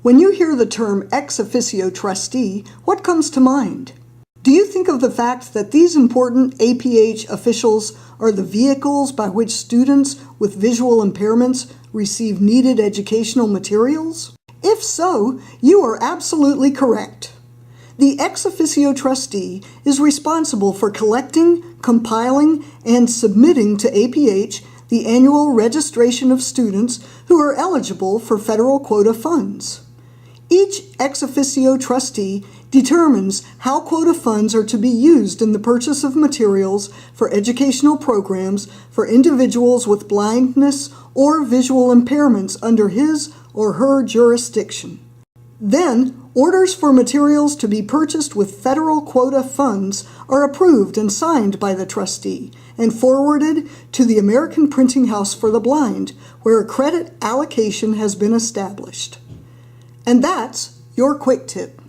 When you hear the term ex officio trustee, what comes to mind? Do you think of the fact that these important APH officials are the vehicles by which students with visual impairments receive needed educational materials? If so, you are absolutely correct. The ex officio trustee is responsible for collecting, compiling, and submitting to APH the annual registration of students who are eligible for federal quota funds. Each ex officio trustee determines how quota funds are to be used in the purchase of materials for educational programs for individuals with blindness or visual impairments under his or her jurisdiction. Then, orders for materials to be purchased with federal quota funds are approved and signed by the trustee and forwarded to the American Printing House for the Blind, where a credit allocation has been established. And that's your quick tip.